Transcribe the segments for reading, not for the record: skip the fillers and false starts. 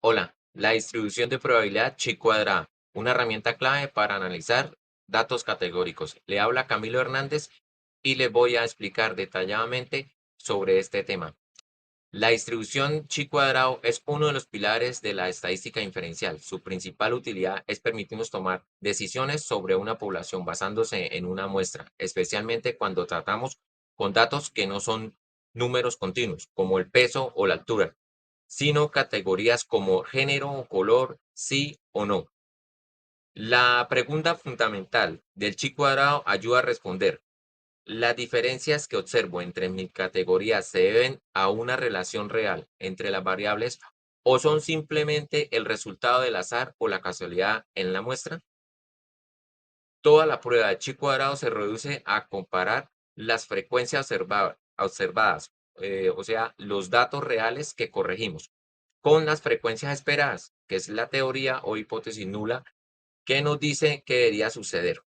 Hola, la distribución de probabilidad chi cuadrada, una herramienta clave para analizar datos categóricos. Le habla Camilo Hernández y le voy a explicar detalladamente sobre este tema. La distribución chi cuadrado es uno de los pilares de la estadística inferencial. Su principal utilidad es permitirnos tomar decisiones sobre una población basándose en una muestra, especialmente cuando tratamos con datos que no son números continuos, como el peso o la altura, sino categorías como género o color, sí o no. La pregunta fundamental del chi cuadrado ayuda a responder: ¿las diferencias que observo entre mis categorías se deben a una relación real entre las variables o son simplemente el resultado del azar o la casualidad en la muestra? Toda la prueba de chi cuadrado se reduce a comparar las frecuencias observadas, o sea, los datos reales que corregimos, con las frecuencias esperadas, que es la teoría o hipótesis nula que nos dice que debería suceder.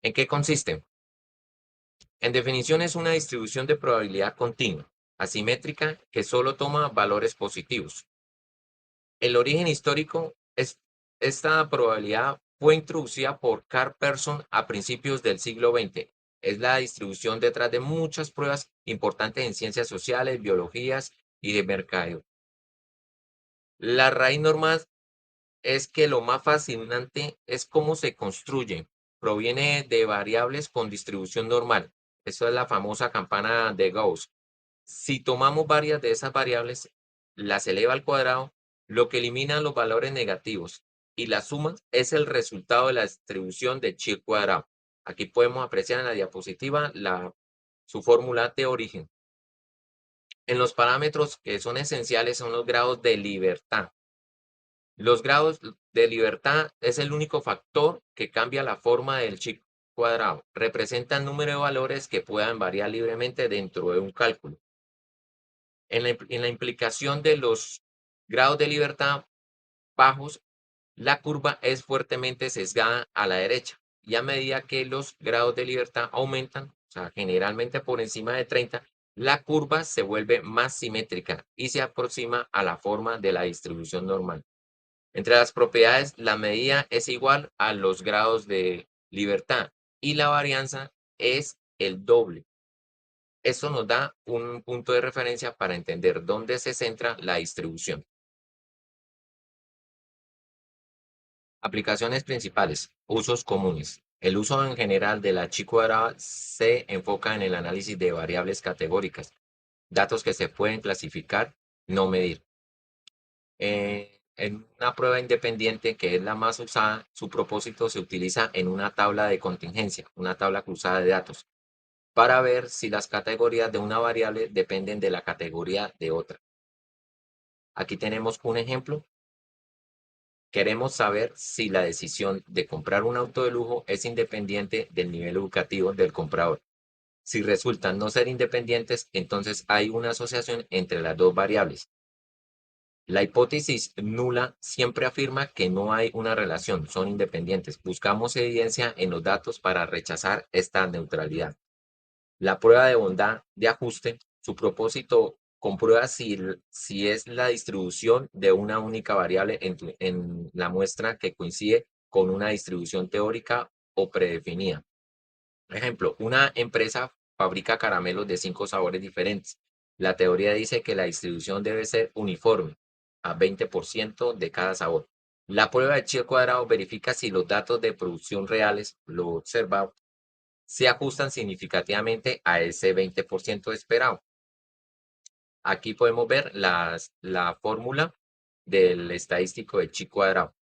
¿En qué consiste? En definición, es una distribución de probabilidad continua, asimétrica, que solo toma valores positivos. El origen histórico es esta probabilidad fue introducida por Carl Person a principios del siglo XX. Es la distribución detrás de muchas pruebas importantes en ciencias sociales, biologías y de mercadeo. La raíz normal es que lo más fascinante es cómo se construye. Proviene de variables con distribución normal. Eso es la famosa campana de Gauss. Si tomamos varias de esas variables, las eleva al cuadrado, lo que elimina los valores negativos, y la suma es el resultado de la distribución de chi cuadrado. Aquí podemos apreciar en la diapositiva su fórmula de origen. En los parámetros que son esenciales son los grados de libertad. Los grados de libertad es el único factor que cambia la forma del chi cuadrado. Representa el número de valores que puedan variar libremente dentro de un cálculo. En la implicación de los grados de libertad bajos, la curva es fuertemente sesgada a la derecha, y a medida que los grados de libertad aumentan, o sea, generalmente por encima de 30, la curva se vuelve más simétrica y se aproxima a la forma de la distribución normal. Entre las propiedades, la medida es igual a los grados de libertad y la varianza es el doble. Esto nos da un punto de referencia para entender dónde se centra la distribución. Aplicaciones principales. Usos comunes. El uso en general de la chi cuadrada se enfoca en el análisis de variables categóricas, datos que se pueden clasificar, no medir. En una prueba independiente, que es la más usada, su propósito se utiliza en una tabla de contingencia, una tabla cruzada de datos, para ver si las categorías de una variable dependen de la categoría de otra. Aquí tenemos un ejemplo. Queremos saber si la decisión de comprar un auto de lujo es independiente del nivel educativo del comprador. Si resultan no ser independientes, entonces hay una asociación entre las dos variables. La hipótesis nula siempre afirma que no hay una relación, son independientes. Buscamos evidencia en los datos para rechazar esta neutralidad. La prueba de bondad de ajuste, su propósito comprueba si es la distribución de una única variable en la muestra que coincide con una distribución teórica o predefinida. Por ejemplo, una empresa fabrica caramelos de 5 sabores diferentes. La teoría dice que la distribución debe ser uniforme, a 20% de cada sabor. La prueba de chi cuadrado verifica si los datos de producción reales, lo observado, se ajustan significativamente a ese 20% esperado. Aquí podemos ver la fórmula del estadístico de chi cuadrado.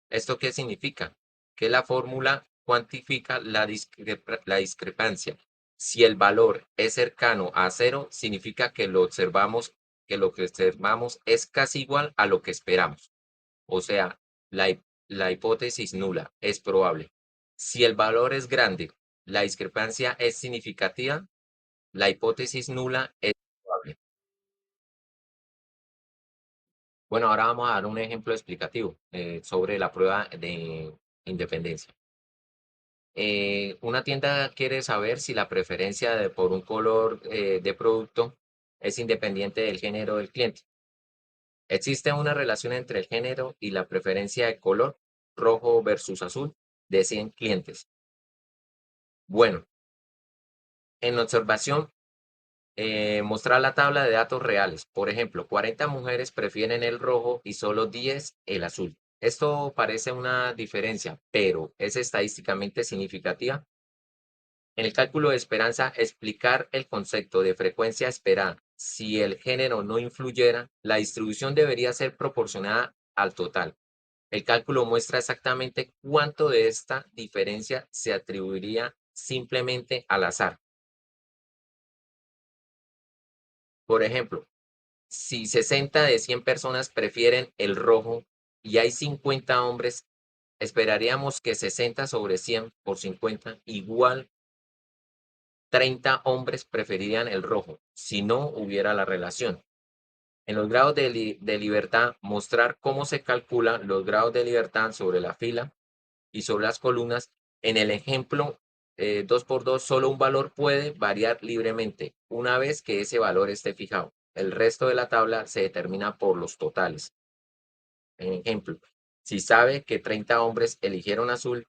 ¿Esto qué significa? Que la fórmula cuantifica la discrepancia. Si el valor es cercano a cero, significa que lo que observamos es casi igual a lo que esperamos. O sea, la hipótesis nula es probable. Si el valor es grande, la discrepancia es significativa, la hipótesis nula es probable. Bueno, ahora vamos a dar un ejemplo explicativo sobre la prueba de independencia. Una tienda quiere saber si la preferencia por un color de producto es independiente del género del cliente. ¿Existe una relación entre el género y la preferencia de color rojo versus azul de 100 clientes? Bueno, en la observación, mostrar la tabla de datos reales. Por ejemplo, 40 mujeres prefieren el rojo y solo 10 el azul. Esto parece una diferencia, pero ¿es estadísticamente significativa? En el cálculo de esperanza, explicar el concepto de frecuencia esperada. Si el género no influyera, la distribución debería ser proporcionada al total. El cálculo muestra exactamente cuánto de esta diferencia se atribuiría simplemente al azar. Por ejemplo, si 60 de 100 personas prefieren el rojo y hay 50 hombres, esperaríamos que 60 sobre 100 por 50 igual 30 hombres preferirían el rojo si no hubiera la relación. En los grados de libertad, mostrar cómo se calculan los grados de libertad sobre la fila y sobre las columnas. En el ejemplo 2 por 2, solo un valor puede variar libremente una vez que ese valor esté fijado. El resto de la tabla se determina por los totales. En ejemplo, si sabe que 30 hombres eligieron azul,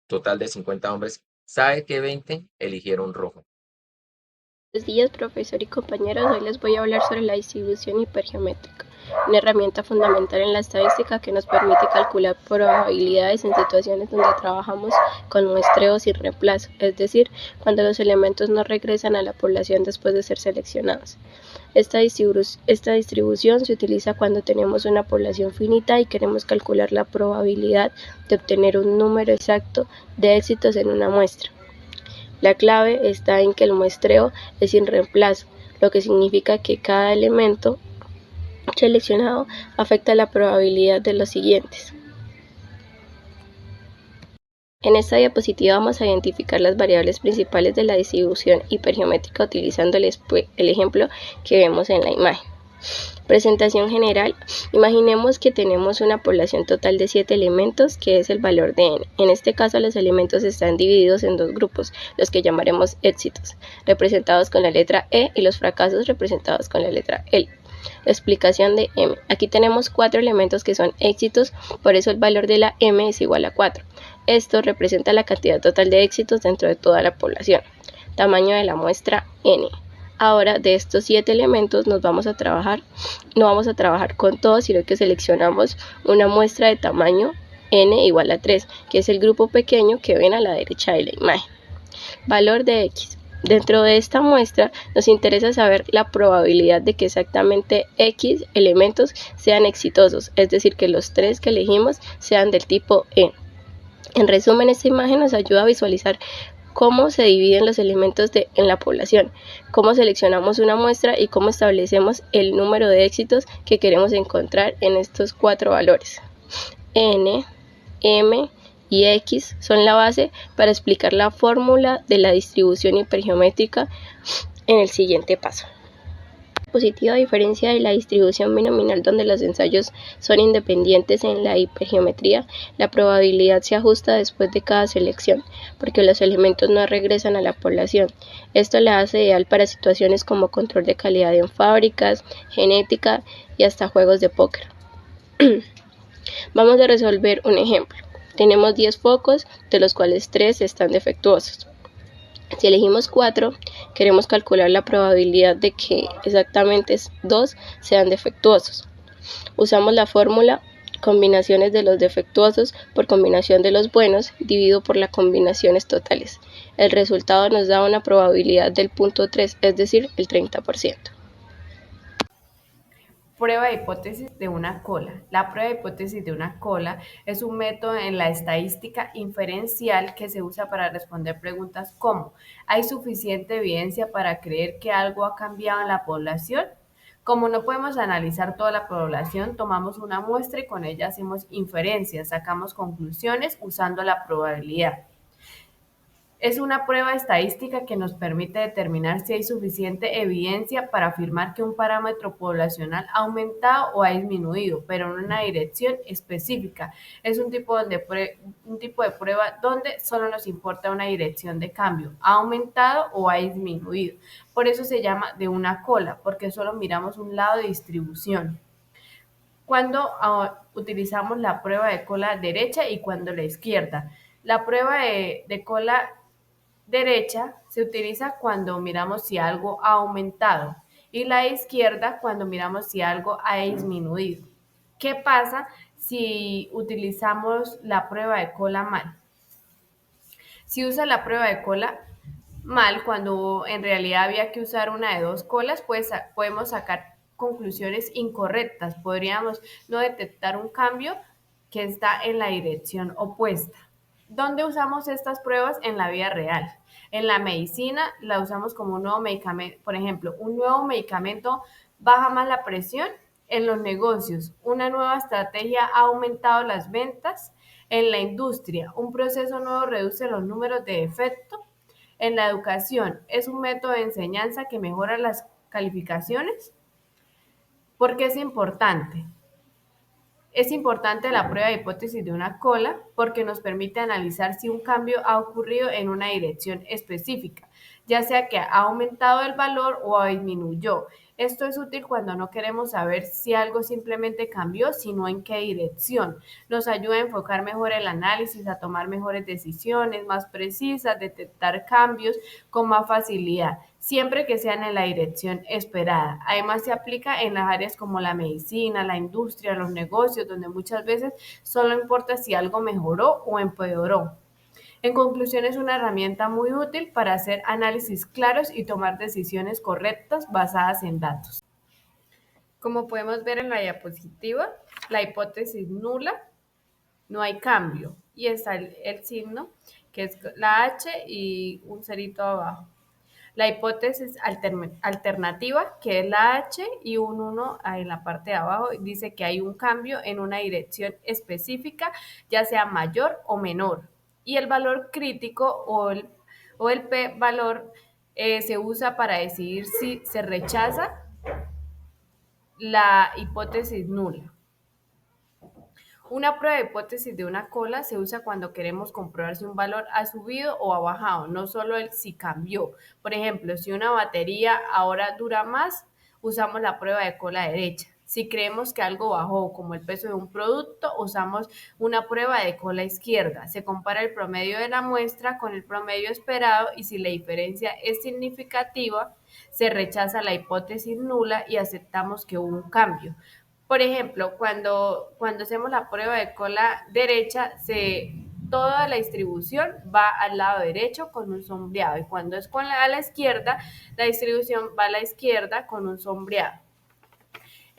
total de 50 hombres, sabe que 20 eligieron rojo. Buenos días, profesor y compañeros. Hoy les voy a hablar sobre la distribución hipergeométrica, una herramienta fundamental en la estadística que nos permite calcular probabilidades en situaciones donde trabajamos con muestreo sin reemplazo, es decir, cuando los elementos no regresan a la población después de ser seleccionados. Esta distribución se utiliza cuando tenemos una población finita y queremos calcular la probabilidad de obtener un número exacto de éxitos en una muestra. La clave está en que el muestreo es sin reemplazo, lo que significa que cada elemento seleccionado afecta la probabilidad de los siguientes. En esta diapositiva vamos a identificar las variables principales de la distribución hipergeométrica utilizando el ejemplo que vemos en la imagen. Presentación general. Imaginemos que tenemos una población total de 7 elementos, que es el valor de n. En este caso, los elementos están divididos en dos grupos, los que llamaremos éxitos, representados con la letra E, y los fracasos, representados con la letra L. Explicación de m. Aquí tenemos 4 elementos que son éxitos, por eso el valor de la m es igual a 4. Esto representa la cantidad total de éxitos dentro de toda la población. Tamaño de la muestra n. Ahora, de estos 7 elementos no vamos a trabajar con todos, sino que seleccionamos una muestra de tamaño n igual a 3, que es el grupo pequeño que ven a la derecha de la imagen. Valor de x. Dentro de esta muestra nos interesa saber la probabilidad de que exactamente x elementos sean exitosos, es decir, que los 3 que elegimos sean del tipo E. En resumen, esta imagen nos ayuda a visualizar cómo se dividen los elementos en la población, cómo seleccionamos una muestra y cómo establecemos el número de éxitos que queremos encontrar en estos 4 valores. N, M y X son la base para explicar la fórmula de la distribución hipergeométrica en el siguiente paso. Positiva, a diferencia de la distribución binominal donde los ensayos son independientes en la hipergeometría, la probabilidad se ajusta después de cada selección, porque los elementos no regresan a la población. Esto la hace ideal para situaciones como control de calidad en fábricas, genética y hasta juegos de póker. Vamos a resolver un ejemplo. Tenemos 10 focos, de los cuales 3 están defectuosos. Si elegimos 4, queremos calcular la probabilidad de que exactamente 2 sean defectuosos. Usamos la fórmula combinaciones de los defectuosos por combinación de los buenos dividido por las combinaciones totales. El resultado nos da una probabilidad del 0.3, es decir, el 30%. Prueba de hipótesis de una cola. La prueba de hipótesis de una cola es un método en la estadística inferencial que se usa para responder preguntas como ¿hay suficiente evidencia para creer que algo ha cambiado en la población? Como no podemos analizar toda la población, tomamos una muestra y con ella hacemos inferencias, sacamos conclusiones usando la probabilidad. Es una prueba estadística que nos permite determinar si hay suficiente evidencia para afirmar que un parámetro poblacional ha aumentado o ha disminuido, pero en una dirección específica. Es un tipo de prueba donde solo nos importa una dirección de cambio, ha aumentado o ha disminuido. Por eso se llama de una cola, porque solo miramos un lado de distribución. Cuando utilizamos la prueba de cola derecha y cuando la izquierda. La prueba de cola derecha se utiliza cuando miramos si algo ha aumentado y la izquierda cuando miramos si algo ha disminuido. ¿Qué pasa si utilizamos la prueba de cola mal? Si usa la prueba de cola mal, cuando en realidad había que usar una de dos colas, pues podemos sacar conclusiones incorrectas. Podríamos no detectar un cambio que está en la dirección opuesta. ¿Dónde usamos estas pruebas? En la vida real. En la medicina la usamos como un nuevo medicamento. Por ejemplo, un nuevo medicamento baja más la presión. En los negocios, una nueva estrategia ha aumentado las ventas. En la industria, un proceso nuevo reduce los números de defecto. En la educación, es un método de enseñanza que mejora las calificaciones. ¿Por qué es importante? Es importante la prueba de hipótesis de una cola porque nos permite analizar si un cambio ha ocurrido en una dirección específica, ya sea que ha aumentado el valor o disminuyó. Esto es útil cuando no queremos saber si algo simplemente cambió, sino en qué dirección. Nos ayuda a enfocar mejor el análisis, a tomar mejores decisiones más precisas, detectar cambios con más facilidad, siempre que sean en la dirección esperada. Además, se aplica en las áreas como la medicina, la industria, los negocios, donde muchas veces solo importa si algo mejoró o empeoró. En conclusión, es una herramienta muy útil para hacer análisis claros y tomar decisiones correctas basadas en datos. Como podemos ver en la diapositiva, la hipótesis nula, no hay cambio. Y está el signo, que es la H y un cerito abajo. La hipótesis alternativa, que es la H y un 1 en la parte de abajo, dice que hay un cambio en una dirección específica, ya sea mayor o menor. Y el valor crítico o el P valor se usa para decidir si se rechaza la hipótesis nula. Una prueba de hipótesis de una cola se usa cuando queremos comprobar si un valor ha subido o ha bajado, no solo el si cambió. Por ejemplo, si una batería ahora dura más, usamos la prueba de cola derecha. Si creemos que algo bajó, como el peso de un producto, usamos una prueba de cola izquierda. Se compara el promedio de la muestra con el promedio esperado y si la diferencia es significativa, se rechaza la hipótesis nula y aceptamos que hubo un cambio. Por ejemplo, cuando hacemos la prueba de cola derecha, toda la distribución va al lado derecho con un sombreado y cuando es a la izquierda, la distribución va a la izquierda con un sombreado.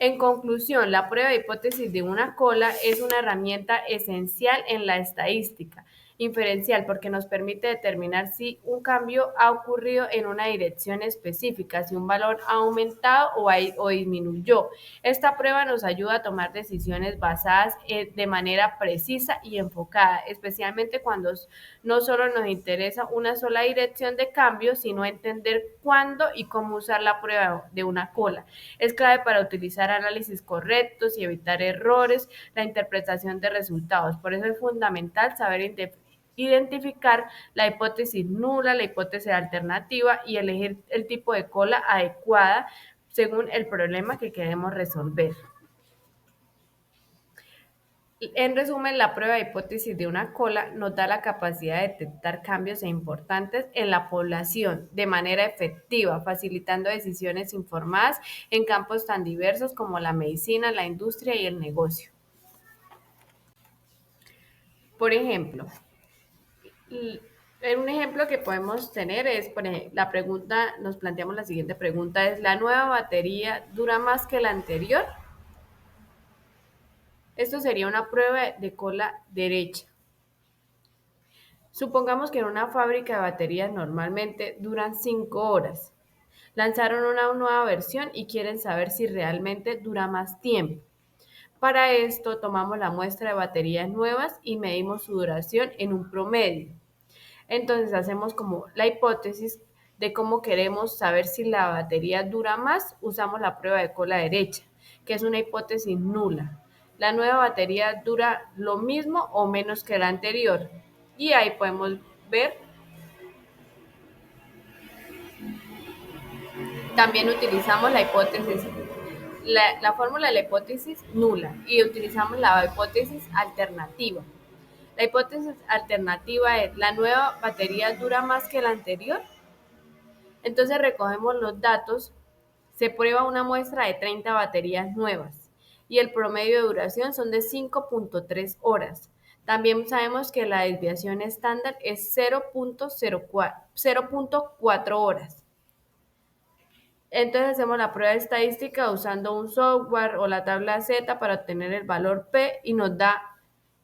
En conclusión, la prueba de hipótesis de una cola es una herramienta esencial en la estadística inferencial porque nos permite determinar si un cambio ha ocurrido en una dirección específica, si un valor ha aumentado o disminuyó. Esta prueba nos ayuda a tomar decisiones basadas de manera precisa y enfocada, especialmente cuando no solo nos interesa una sola dirección de cambio, sino entender cuándo y cómo usar la prueba de una cola. Es clave para utilizar análisis correctos y evitar errores, la interpretación de resultados. Por eso es fundamental saber identificar la hipótesis nula, la hipótesis alternativa y elegir el tipo de cola adecuada según el problema que queremos resolver. En resumen, la prueba de hipótesis de una cola nos da la capacidad de detectar cambios importantes en la población de manera efectiva, facilitando decisiones informadas en campos tan diversos como la medicina, la industria y el negocio. Por ejemplo, un ejemplo que podemos tener es, por ejemplo, la pregunta, nos planteamos la siguiente pregunta, ¿es la nueva batería dura más que la anterior? Esto sería una prueba de cola derecha. Supongamos que en una fábrica de baterías normalmente duran 5 horas. Lanzaron una nueva versión y quieren saber si realmente dura más tiempo. Para esto tomamos la muestra de baterías nuevas y medimos su duración en un promedio. Entonces hacemos como la hipótesis de cómo queremos saber si la batería dura más, usamos la prueba de cola derecha, que es una hipótesis nula. La nueva batería dura lo mismo o menos que la anterior. Y ahí podemos ver, también utilizamos la hipótesis, la fórmula de la hipótesis nula y utilizamos la hipótesis alternativa. La hipótesis alternativa es la nueva batería dura más que la anterior. Entonces recogemos los datos, se prueba una muestra de 30 baterías nuevas y el promedio de duración son de 5.3 horas. También sabemos que la desviación estándar es 0.4 horas. Entonces hacemos la prueba estadística usando un software o la tabla Z para obtener el valor P y nos da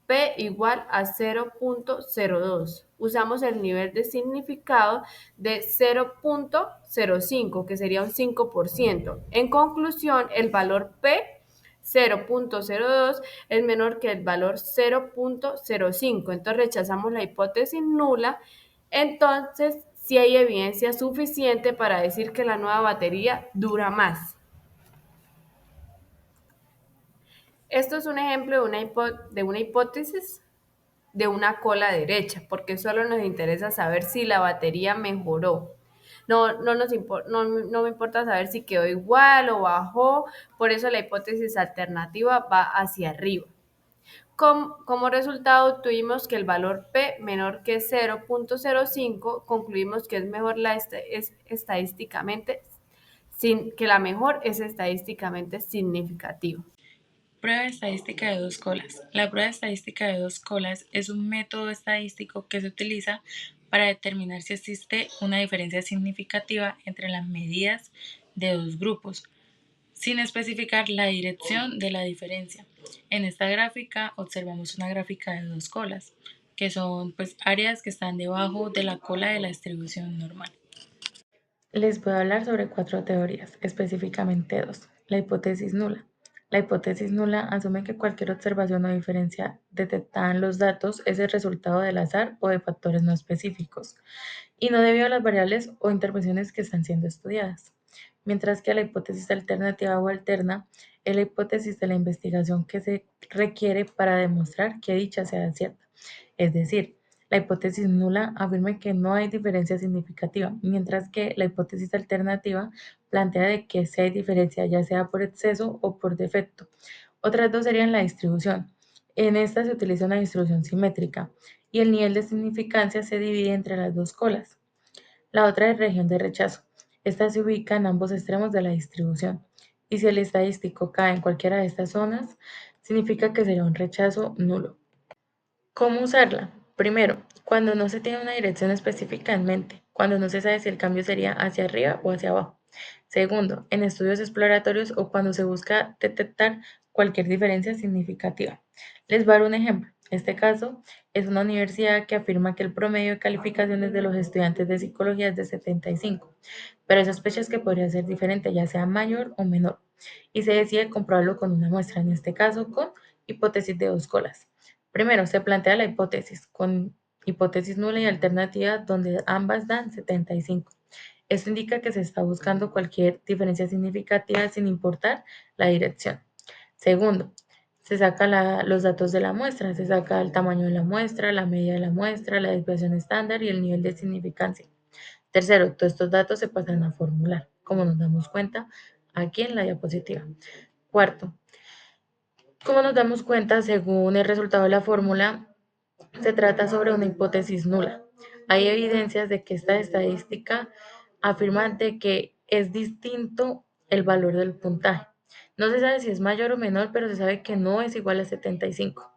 P igual a 0.02. Usamos el nivel de significado de 0.05, que sería un 5%. En conclusión, el valor P 0.02 es menor que el valor 0.05. Entonces rechazamos la hipótesis nula. Entonces, sí hay evidencia suficiente para decir que la nueva batería dura más. Esto es un ejemplo de una hipótesis de una cola derecha, porque solo nos interesa saber si la batería mejoró. No me importa saber si quedó igual o bajó, por eso la hipótesis alternativa va hacia arriba. Como resultado, tuvimos que el valor P menor que 0.05, concluimos que es mejor estadísticamente, que la mejor es estadísticamente significativa. Prueba estadística de dos colas. La prueba estadística de dos colas es un método estadístico que se utiliza para determinar si existe una diferencia significativa entre las medidas de dos grupos, sin especificar la dirección de la diferencia. En esta gráfica observamos una gráfica de dos colas, que son áreas que están debajo de la cola de la distribución normal. Les voy a hablar sobre 4 teorías, específicamente dos. La hipótesis nula. La hipótesis nula asume que cualquier observación o diferencia detectada en los datos es el resultado del azar o de factores no específicos, y no debido a las variables o intervenciones que están siendo estudiadas. Mientras que la hipótesis alternativa o alterna es la hipótesis de la investigación que se requiere para demostrar que dicha sea cierta. Es decir, la hipótesis nula afirma que no hay diferencia significativa, mientras que la hipótesis alternativa plantea de que sí hay diferencia, ya sea por exceso o por defecto. Otras dos serían la distribución. En esta se utiliza una distribución simétrica y el nivel de significancia se divide entre las dos colas. La otra es región de rechazo. Esta se ubica en ambos extremos de la distribución. Y si el estadístico cae en cualquiera de estas zonas, significa que será un rechazo nulo. ¿Cómo usarla? Primero, cuando no se tiene una dirección específica en mente, cuando no se sabe si el cambio sería hacia arriba o hacia abajo. Segundo, en estudios exploratorios o cuando se busca detectar cualquier diferencia significativa. Les voy a dar un ejemplo. Este caso es una universidad que afirma que el promedio de calificaciones de los estudiantes de psicología es de 75, pero hay sospechas que podría ser diferente, ya sea mayor o menor, y se decide comprobarlo con una muestra, en este caso con hipótesis de dos colas. Primero, se plantea la hipótesis con hipótesis nula y alternativa donde ambas dan 75. Esto indica que se está buscando cualquier diferencia significativa sin importar la dirección. Segundo, se saca los datos de la muestra, se saca el tamaño de la muestra, la medida de la muestra, la desviación estándar y el nivel de significancia. Tercero, todos estos datos se pasan a formular, como nos damos cuenta aquí en la diapositiva. Cuarto, como nos damos cuenta, según el resultado de la fórmula, se trata sobre una hipótesis nula. Hay evidencias de que esta estadística afirma de que es distinto el valor del puntaje. No se sabe si es mayor o menor, pero se sabe que no es igual a 75.